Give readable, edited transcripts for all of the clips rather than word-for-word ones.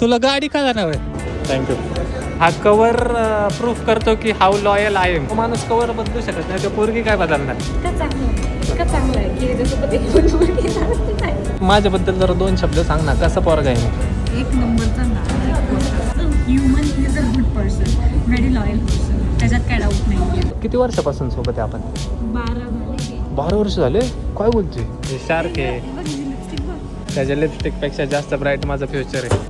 तुला गाडी का जाणार थँक्यू. हा कवर प्रूफ करतो की हाऊ लॉयल आहे. माणूस कवर बदलू शकत नाही, तो पोरगी काय बदलणार. चांगलं आहे की त्याच्यासोबत एक मुलगी चालत नाही. माझ्याबद्दल जरा 2 शब्द सांग ना, कसं पोरगा आहे. एक नंबरचा human is a good person, very loyal person, त्याच्यात काय डाऊट नाही. किती वर्षापासून सोबत आहे आपण. 12 वर्ष झाले. काय बोलते सारखे. त्याच्या लिपस्टिक पेक्षा जास्त ब्राईट माझं फ्युचर आहे.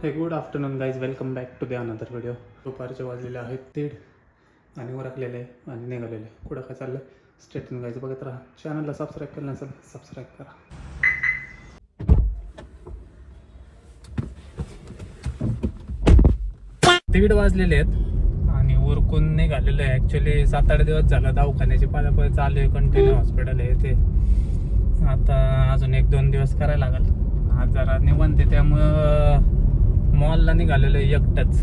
हे good afternoon guys, welcome back to the another video. दुपारचे वाजलेले आहेत 1:30 आणि उरकलेले आहे आणि निघालेले. कुठं काय चाललं स्टेटन गाईज बघत राहा. चॅनलला सबस्क्राईब केलं नसेल सबस्क्राईब करा. 1:30 वाजलेले आहेत आणि उरकून निघालेलं आहे. ॲक्च्युली 7-8 दिवस झालं दवाखान्याची पाळापळ चालू आहे. कंटिन्यू हॉस्पिटल आहे ते. आता अजून 1-2 दिवस करायला लागेल. आज जरा निवांत आहे त्यामुळं मॉलला निघालेलं आहे एकटंच.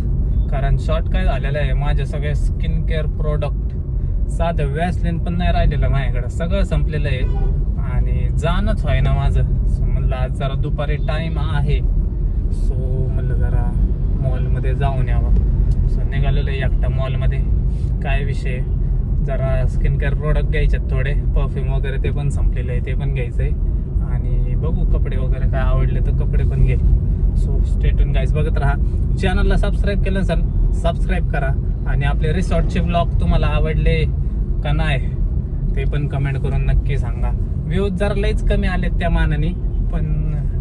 कारण शॉर्ट काय झालेलं आहे, माझे सगळे स्किन केअर प्रोडक्ट, साधं वॅसलिन पण नाही राहिलेलं माझ्याकडं, सगळं संपलेलं आहे आणि जाणंच व्हाय ना माझं. सो म्हणलं आज जरा दुपारी टाईम आहे, सो म्हणलं जरा मॉलमध्ये जाऊन यावं. सो निघालेलं आहे एकटा मॉलमध्ये. काय विषय, जरा स्किन केअर प्रोडक्ट घ्यायचे थोडे, परफ्यूम वगैरे ते पण संपलेलं आहे, ते पण घ्यायचं आहे आणि बघू कपडे वगैरे काय आवडले तर कपडे पण घेईल. सो स्टेटून गाईज बघत राहा. चॅनलला सबस्क्राईब केलं असेल सबस्क्राईब करा आणि आपले रिसॉर्टचे ब्लॉग तुम्हाला आवडले का नाही ते पण कमेंट करून नक्की सांगा. व्ह्यूज जरा लईच कमी आलेत त्या मानाने, पण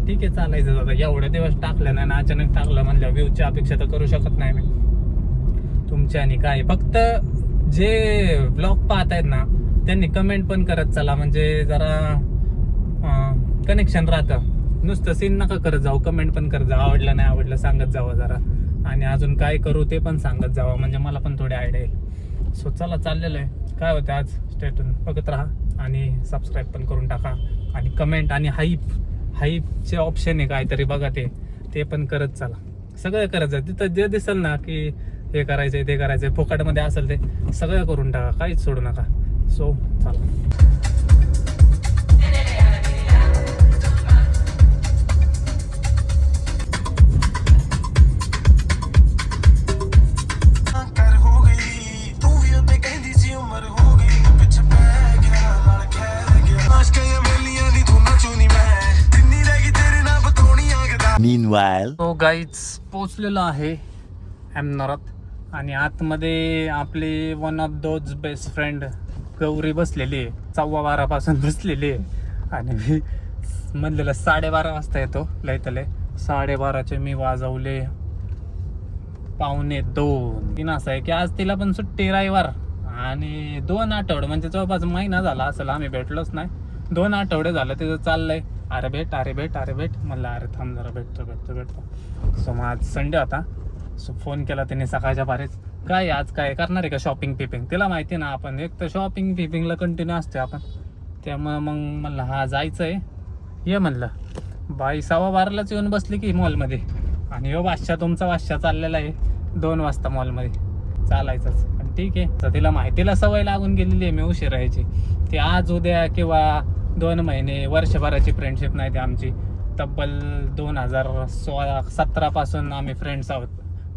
ठीक आहे चालायचं. दादा एवढे दिवस टाकलं नाही ना, अचानक टाकलं म्हणलं व्ह्यूजची अपेक्षा तर करू शकत नाही मी तुमच्या. आणि काय फक्त जे ब्लॉग पाहत आहेत ना त्यांनी कमेंट पण करत चला, म्हणजे जरा कनेक्शन राहतं. नुसतं सीन नका करत जाऊ, कमेंट पण करत जाऊ. आवडलं नाही आवडलं सांगत जावं जरा, आणि अजून काय करू ते पण सांगत जावं, म्हणजे मला पण थोडी आयडिया येईल. सो चला चाललेलं आहे. काय होतं आज स्टेटून बघत राहा आणि सबस्क्राईब पण करून टाका आणि कमेंट आणि हाईपचे ऑप्शन आहे काहीतरी बघा, ते पण करत चला. सगळं करत जा. तिथं जे दिसेल ना की हे करायचंय ते करायचंय फुकटमध्ये असेल ते सगळं करून टाका, काहीच सोडू नका. सो चला. Meanwhile, तो गाईज पोचलेलो आहे अहमदाबाद आणि आतमध्ये आपली one of those best friend Gauri बसलेली आहे. 12:15 बसलेली आहे आणि मी म्हणलेलं 12:30 वाजता येतो. लयतले 12:30चे मी वाजवले 1:45. असं आहे की आज तिला पण सुट्टी रविवार आणि 2 आठवडे म्हणजे जवळपास महिना झाला असेल आम्ही भेटलोच नाही. 2 आठवडे झालं तिथं चाललंय अरे भेट म्हणलं अरे थांब जरा भेटतो. सो मग आज संडे होता. सो फोन केला त्याने सकाळच्या बारीच. काय आज काय करणार आहे का शॉपिंग पिपिंग. तिला माहिती ना आपण एक तर शॉपिंग पिपिंगला कंटिन्यू असते आपण, त्यामुळं मग म्हणलं हा जायचं आहे ये म्हणलं. बाई 12:15लाच येऊन बसली की मॉलमध्ये आणि हो तुमचा बादशाह चाललेला आहे 2 वाजता मॉलमध्ये चालायचंच. पण ठीक आहे, तर तिला माहितीला सवय लागून गेलेली आहे मी उशीर राहायची. ती आज उद्या किंवा 2 महिने वर्षभराची फ्रेंडशिप नाही ती आमची. तब्बल 2016-17 पासून आम्ही फ्रेंड्स आहोत.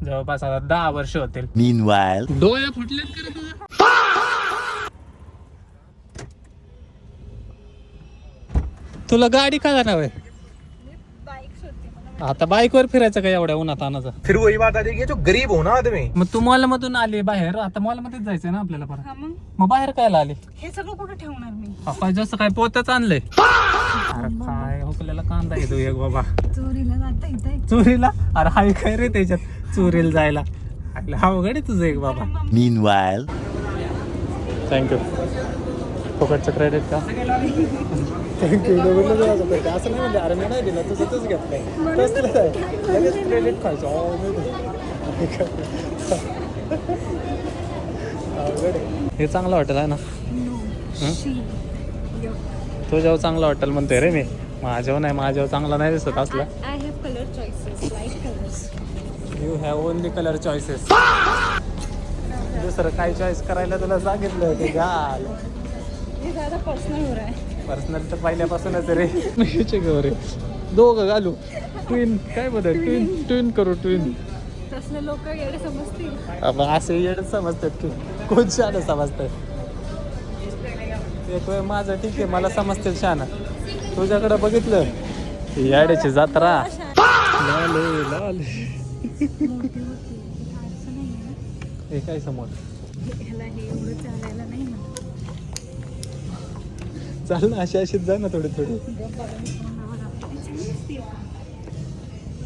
जवळपास आता 10 वर्ष होतील. meanwhile, डोळे फुटलेत करे तुझं. तुला गाडी का जाणार आहे. आता बाईकवर फिरायचं का एवढ्या उन्हात आणायचं. फिर वही बात आ जाएगी जो गरीब हो ना आदमी. मग तू मॉलमधून आली बाहेर, आता मॉलमध्येच जायचंय ना आपल्याला परत. मग बाहेर काय आली. हे सगळं कुठं ठेवणार मी. काय जसं काय पोतच आणलंय. अरे काय हुकलेला कांदा येतो एक बाबा. चोरीला जाता इथे. चोरीला अरे हाय काय रे त्याच्यात चोरीला जायला. अवघड आहे तुझं एक बाबा. meanwhile, thank you. फुकटचं क्रेडिट का. थँक्यू. असं नाही म्हणजे अरे मी नाही दिलं तुझं तूच घेतलंय तसलंच आहे. लगेच क्रेडिट खायचं. हे चांगलं हॉटेल आहे ना. तुझ्यावर चांगलं हॉटेल म्हणतोय रे मी. माझ्यावर नाही, माझ्यावर चांगला नाही दिसत असला. I have colour choices, light colours. You have only colour choices. दुसरं काय चॉईस करायला तुला सांगितलं ते घाल. ही ज़्यादा पर्सनल हो रहा है. पर्सनल तर पहिल्यापासूनच रे. नशीचे घर आहे दोघं घालू ट्विन काय बदल ट्विन करू ट्विन. तसले लोक येडे समजतील. अब असे येड समजतात की कोण शहाणं समजतात. एक वेळ माझं ठीक आहे मला समजते शहाणं. तुझ्याकडं बघितलं याड्याची जत्रा लाल लाल. हे काय समोर ह्याला हे एवढं चालायला नाही म्हणत. चाल ना अशीच जा ना थोडी थोडी.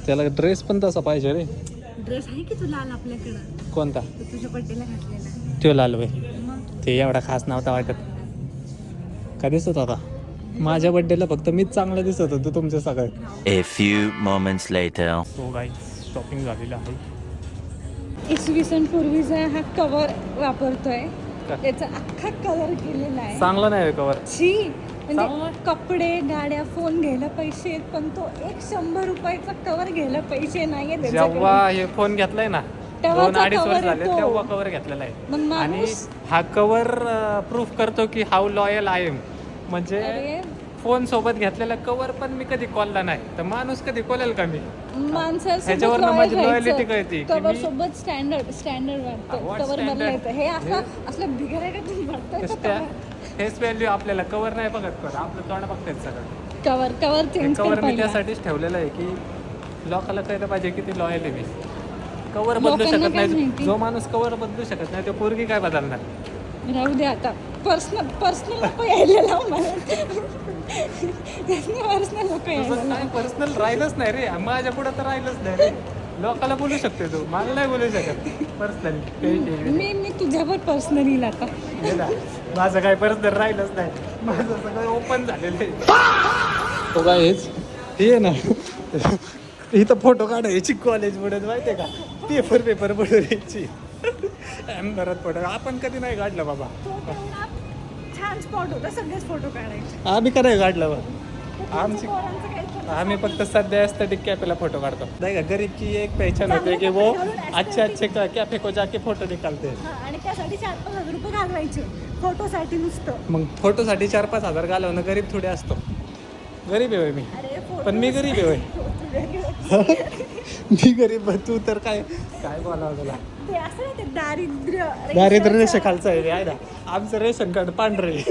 त्याला ड्रेस पण तसा पाहिजे रे. ड्रेस आहे की तू लाल आपल्याकडं कोणता तो तुझ्या बड्डेला घातलेला. तो लाल वय मग ते एवढा खास नव्हता वाटत. का दिसत होता माझ्या बड्डेला फक्त मीच चांगलं दिसत होतो तुमच्या सगळं. A few moments later. So guys shopping झालेलं आहे. इसवी सन पूर्वीचा हा कवर वापरतोय. का? त्याचा अख्खा कलर गेलेला आहे. चांगलं नाही कवर. छी चांगलं? म्हणजे कपडे गाड्या फोन घ्यायला पैसे आहेत पण तो 100 रुपयाचा कवर घ्यायला पैसे नाहीये त्याच्याकडे. जेव्हा हे फोन घेतलाय ना तेव्हाचा 2-2.5 cover वर्ष झाले येतो. तेव्हा कवर घेतलेला आहे. मग आणि माणूस हा कवर प्रूफ करतो की हाऊ लॉयल आय एम. म्हणजे अरे फोन सोबत घेतलेला कवर पण मी कधी कॉलला नाही तर माणूस कधी कॉलेल का मी. ह्याच्यावरनं माझी loyalty कळते की कवर मी- सोबत स्टँडर्ड वाटतं. what cover standard? बदलायचं हे असलं बिघाड का तुम्ही वाटतंय. हेच व्हॅल्यू आपल्याला कवर नाही बघत कर आपलं तोंड बघतायत सगळं. कवर चेंज कवर कर मी पहिला. त्यासाठीच ठेवलेलं आहे की लोकांना कळलं पाहिजे किती लॉयल आहे मी. कवर बदलू लोकांना शकत काय नाही. माहिती? जो माणूस कवर बदलू शकत नाही तो पोरगी काय बदलणार. राहू दे आता. पर्सनल नको यायला लावू मला. पर्सनल नको यायला तुझं काय पर्सनल राहिलंच नाही रे. माझ्या पुढे तर राहिलंच नाही रे. लोकांना बोलू शकते तू मला नाही बोलू शकत पर्सनली. मी तुझ्यावर पर्सनली आता. माझं काय पर्सनल राहिलंच नाही. माझं सगळं ओपन झालेलं आहे. तो काय हेच हे आहे ना इथं फोटो काढायची कॉलेज पुढे माहिती आहे का. पेपर बनवायची परत फोटो आपण कधी नाही काढलं बाबा. छान स्पॉट होता सगळेच फोटो काढायचे. आम्ही का नाही काढलं बा. आमची पोरांचं काही पण आम्ही फक्त सध्या एस्थेटिक कॅफेला फोटो काढतो. नाही का गरीब की एक पहचान होते की वो अच्छे कॅफे को जाके फोटो निकालते. हां, आणि त्यासाठी 4-5 हजार रुपये घालवायचे फोटोसाठी नुसतं. मग फोटोसाठी 4-5 हजार घालवणं गरीब थोडे असतो. गरीब आहे होय मी. अरे पण मी गरीब आहे होय. मी गरीब तू तर काय बोलावं तुला. ते असं नाही ते दारिद्र्य दारिद्र्य रेषेखालचं आहे ना. आमचं रेशन कार्ड पांढरं आहे.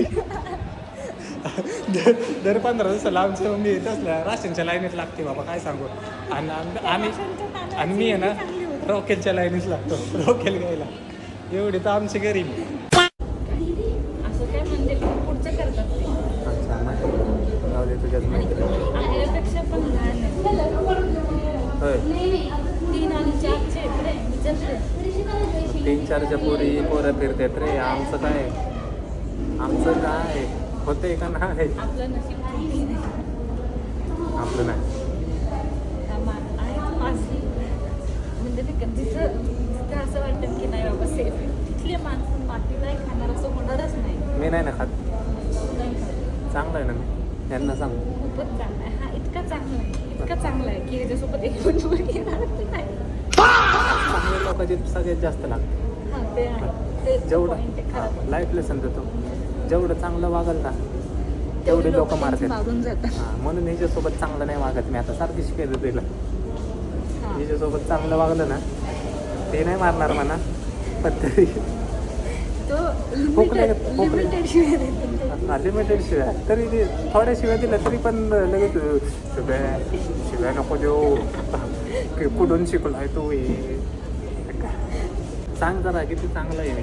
दर 15 दिवसाला आमच्या मम्मी येत असल्या राशनच्या लाईनीत लागते बाबा काय सांगू. आणि मी आहे ना रॉकेलच्या लाईनीत लागतो रॉकेल घ्यायला. एवढी तर आमची गरीब. असं काय म्हणजे पुढचं करतात ते. आपल्यापेक्षा पण लहान होय 3 आणि 4चे इकडे विचारते. 3-4च्या पोरं फिरतात रे. आमचं काय होते का नाही. आपलं नशीब किती नाही. आपलं नाही. आहे माझी म्हणजे ते जिथं असं वाटतं की नाही बाबा सेफ आहे तिथले माणसं माती नाही खाणार असं होणारच नाही. मी नाही ना खात. नाही खात. चांगलं आहे ना मी त्यांना सांग. खूपच चांगला आहे. हा इतका चांगला आहे की याच्यासोबत एक पण मुलगी येणार नाही. चांगले लोकांची सगळ्यात जास्त लागते. हां ते आहे. ते point आहे जेवढं खरं. लाईफ लेसन देतो. जेवढं चांगलं वागल ना तेवढे लोक मारतात. मागून जातात. म्हणून हिच्यासोबत चांगलं नाही वागत मी. आता सारखी शिकायचं तिला. हां. हिच्यासोबत चांगलं वागलं ना ते नाही मारणार म्हणा पण तरी तो पोकळे- लिमिटेड शिवाय देतो. लिमिटेड शिवाय तरी ते थोड्या शिव्या दिल्या तरी पण लगेच शिव्या नको देऊ. कुठून शिकलाय तू हे सांग जरा किती चांगलं आहे मी.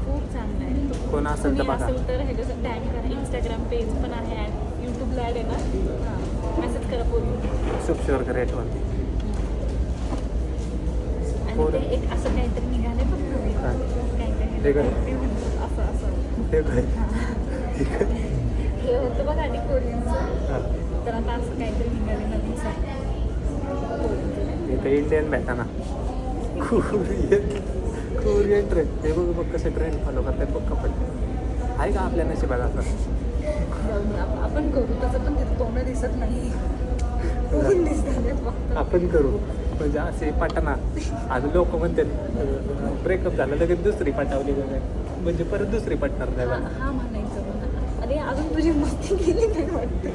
खूप चांगलं आहे. कोण असेल तर बघा. असेल तर ह्याच्यासाठी टॅग करा. इंस्टाग्राम पेज पण आहे ॲड यूट्यूबला ॲड आहे ना. मेसेज करा पूर्ण. शुभशोर करेट वन. आणि ते एक असं काहीतरी निघाले बघ नवीन. काय? काहीतरी ते काय? ते म्हणतात असं हे काय हे होतं बघ आधी कोरियनचं. हां. तर आता असं काहीतरी निघाले नवीन साईड. इथं इंडियन भेटा ना. कोरियन ट्रेन हे बघ कसे ट्रेन फॉलो करतात बघ कपडे. आहे का आपल्या नशिबात असं. आपण करू तसं पण तिथं तोंड दिसत नाही. तोंड दिसतात फक्त. आपण करू म्हणजे असे पाठना. आज लोक म्हणतात ब्रेकअप झालं लगेच दुसरी पाठवली म्हणजे परत दुसरी पटणार नाही बघा. हा म्हणायचं तुझी माती गेली नाही वाटतं.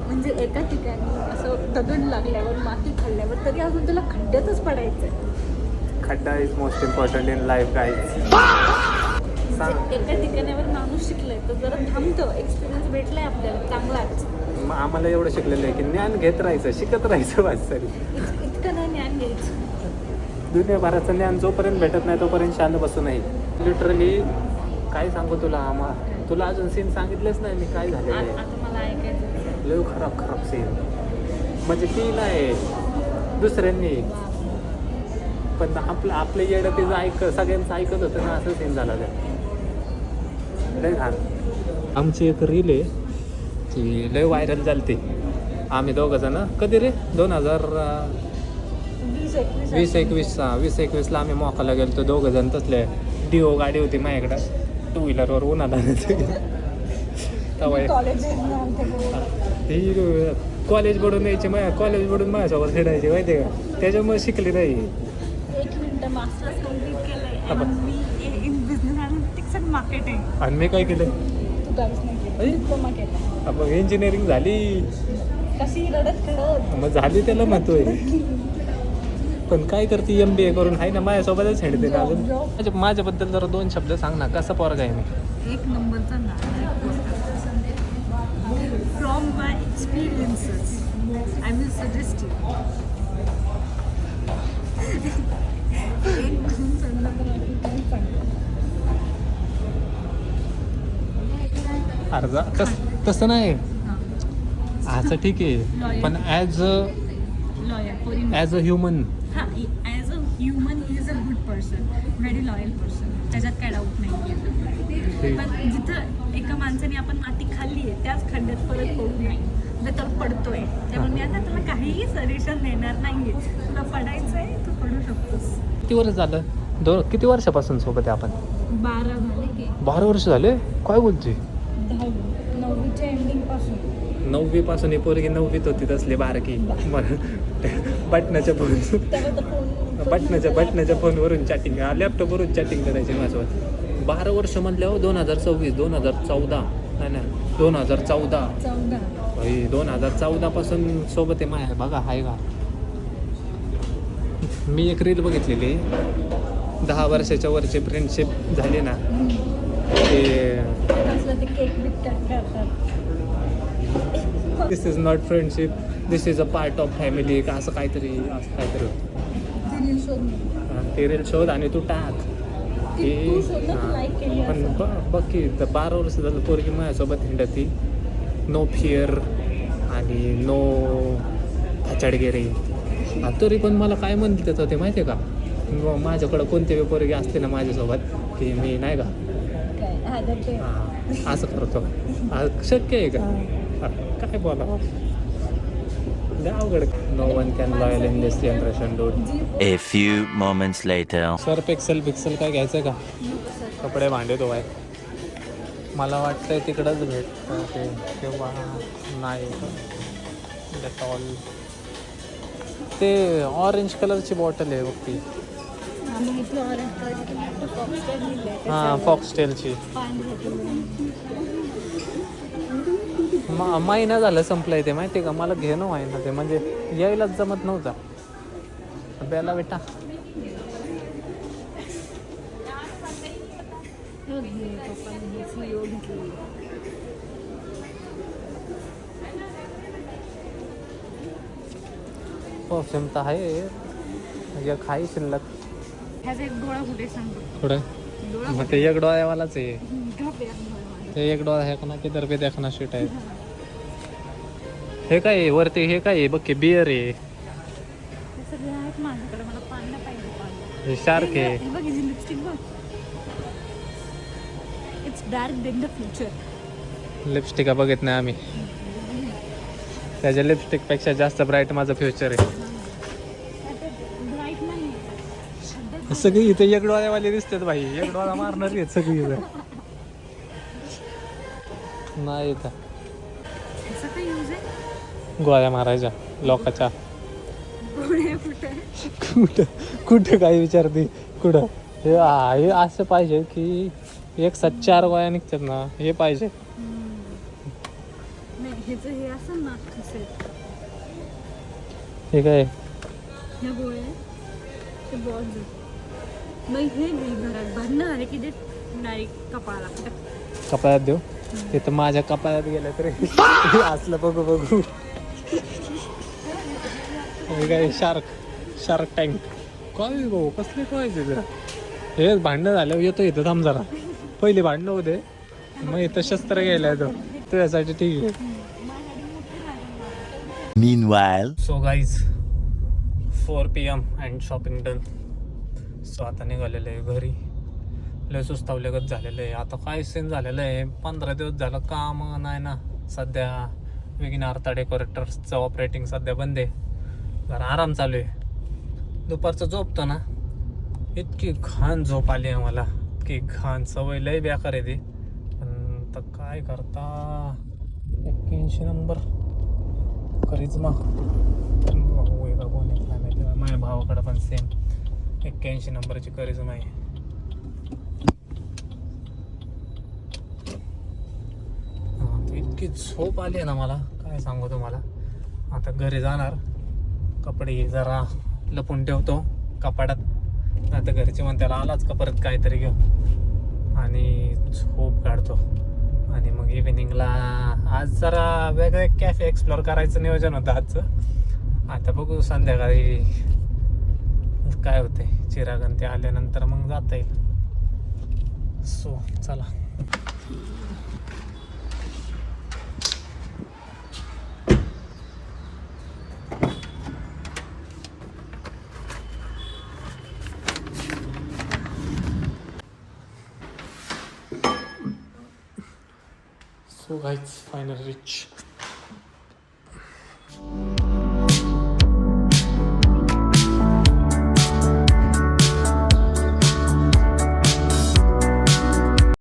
म्हणजे एका ठिकाणी असं दगड लागल्यावर माती खाल्ल्यावर तरी अजून तुला खड्ड्यातच पडायचं आहे. खड्डा is most important in life guys. म्हणजे एका ठिकाणावर माणूस शिकलाय तर जरा थांबतो, एक्सपिरियन्स भेटलाय आपल्याला चांगलाच. आम्हाला एवढं शिकलेलं आहे की ज्ञान घेत राहायचं, शिकत राहायचं वाचतरी. इतकं नाही ज्ञान घ्यायचं. दुनियाभराचं ज्ञान जोपर्यंत भेटत नाही तोपर्यंत शांत बसू नाही. लिटरली काय सांगू तुला, तुला अजून सीन सांगितलेच नाही मी काय झालेलं आहे. आता मला ऐकायचं. लय खराब सीन. म्हणजे ती नाही दुसऱ्यांनी, पण आपलं येडं तिचं सगळ्यांचं ऐकत होतं ना, असं सीन झालं ते. लय घाण. आमची एक रील आहे ती लय व्हायरल झाली ती. आम्ही दोघं जण कधी रे 2020-21ला आम्ही मोकाला गेलो तो दोघं जण. तसले डिओ गाडी होती माझ्याकडं 2 व्हीलरवर उन्हाला कॉलेज बडून यायची कॉलेज बडून माझ्यासोबत खेळायची माहिती आहे का, त्याच्यामुळे शिकली नाही. 1 मिनिट मास्टर्स कंप्लीट केलंय आणि मी in business analytics and marketing. आणि मी काय केलं, तू काहीच नाही केलं, डिप्लोमा केला. आपण इंजिनिअरिंग झाली कशी रडत खेळत मग झाली त्याला महत्व आहे. पण काय करते MBA करून आहे ना, माझ्यासोबतच खेळते ना अजून. माझ्याबद्दल जरा 2 शब्द सांग ना, कसा पोरगा आहे मी. 1 नंबरचा नाटक. From my experiences I will suggest you. अर्धा तसं नाही, असं ठीक आहे, पण ॲज अ ह्युमन. हां, as a human he is a good person, very loyal person, त्याच्यात काय डाऊट नाही आहे. पण जिथं एका माणसाने आपण माती खाल्ली आहे त्याच खड्ड्यात परत पडू नाही. तर पडतोय त्यामुळे मी आता तुला काहीही सजेशन देणार नाही आहे. तुला पडायचं आहे, तू पडू शकतोस. किती वर्ष झालं, किती वर्षापासून सोबत आहे आपण. 12 झाले की 12 वर्ष झाले. काय बोलते, 9वीच्या एंडिंगपासून. 9वी पासून ही पोरगी 9वीत होती तसली बारकी. बटनाच्या फोनवरून चॅटिंग, लॅपटॉपवरून चॅटिंग करायची माझ्यासोबत. 12 वर्ष म्हटल्यावर 2026 2014 नाही 2014 2014 पासून सोबत आहे माझ्या. बघा आहे का, मी एक रील बघितलेली 10 वर्षाच्या वरची फ्रेंडशिप झाली ना ते केक विकत करतात. This is not friendship, this is a part of family का असं काहीतरी होतं. ते रील शोध आणि तू टाक की पण बघ की 12 वर्ष झालं पोरगी माझ्यासोबत हिंडती. नो फिअर आणि नो फचाडगिरी. तरी पण मला काय म्हणतात होते माहिती आहे का, माझ्याकडं कोणते पोरगी असते ना माझ्यासोबत की मी नाही का असं करतो. शक्य आहे का, काय बोला अवघड. No one can loyal in this generation dude. A few moments later. Surf Excel काय घ्यायचं का, कपडे भांडे धुवाय. मला वाटतंय तिकडंच भेटतं ते किंवा नाही. डेटॉल ते ऑरेंज कलरची बॉटल आहे बघ ती. हां फॉक्सटेलची. महिना झालं संपलंय ते माहिती आहे का. मला घेणं व्हायना ते, म्हणजे यायलाच जमत नव्हता. बेला बेटा परफ्यूम तर आहे एक आहे शिल्लक. ह्याचा एक डोळा कुठे सांगतो थोडं, मग ते एक डोळ्यावालाच आहे. ते एक डोळा आहे ना, किधर पे देखना शीट आहे. हे काय आहे वरती, हे काय आहे बघ की, बियर आहे. माझ्याकडे मला पाणी पाहिजे. हे शार्क आहे. बघ ही लिपस्टिक बघ, it's dark then the future. Lipstick बघत नाही आम्ही, त्याच्या लिपस्टिकपेक्षा जास्त ब्राईट माझं फ्युचर आहे. ब्राईट नाही सगळी इथे एक डोळ्यावाले दिसतात भाई, एक डोळा मारणार आहेत सगळी इथं. नाही इथं त्याचा काय यूज आहे. गोळ्या मारायच्या लोकाच्या. गोळ्या कुठं कुठं काय विचारते कुठं. हे असं पाहिजे की 1 साथ 4 गोळ्या निघतात ना, हे पाहिजे. ह्याचं हे असं ना सेट हे काय ह्या गोळ्या ते बॉस मग हे घे घरात भांडणं आले की ते डायरेक्ट कपाळाला कपाळात देऊ ते तर माझ्या कपाळात गेलं तरी असलं बघू बघू हे काय शार्क टँक काय भाऊ कसले काय जरा हे भांडणं झालं येतो इथं थांब जरा पहिले भांडणं होते मग इथं शस्त्र घ्यायला येतो तुझ्यासाठी ठीक आहे. Meanwhile. So guys 4 PM and shopping done. So आता निघालेलं आहे घरी. लय सुस्तावल्यागत झालेलं आहे. आता काय सीन झालेलं आहे 15 दिवस झालं काम नाही ना सध्या. वेगीन आर्ता डेकोरेटर्सचं ऑपरेटिंग सध्या बंद आहे. जरा आराम चालू आहे. दुपारचं झोपतो ना इतकी घाण झोप आली आहे मला. इतकी घाण सवय लय बेकार आहे ती. पण तर काय करता 81 नंबर करिश्मा भाऊ आहे का कोण आहे काय माहिती. माझ्या भावाकडं पण सेम 81 नंबरची करिश्मा आहे. इतकी झोप आली आहे ना मला काय सांगू तुम्हाला. आता घरी जाणार कपडे जरा लपून ठेवतो कपाडात. आता घरचे म्हणते त्याला आलाच का परत काहीतरी घेऊ आणि झोप काढतो. आणि मग इव्हिनिंगला आज जरा वेगळे कॅफे एक्सप्लोअर करायचं नियोजन होतं आजचं. आता बघू संध्याकाळी काय होते. चिरागन ते आल्यानंतर मग जाता येईल. सो चला. So guys, final reach.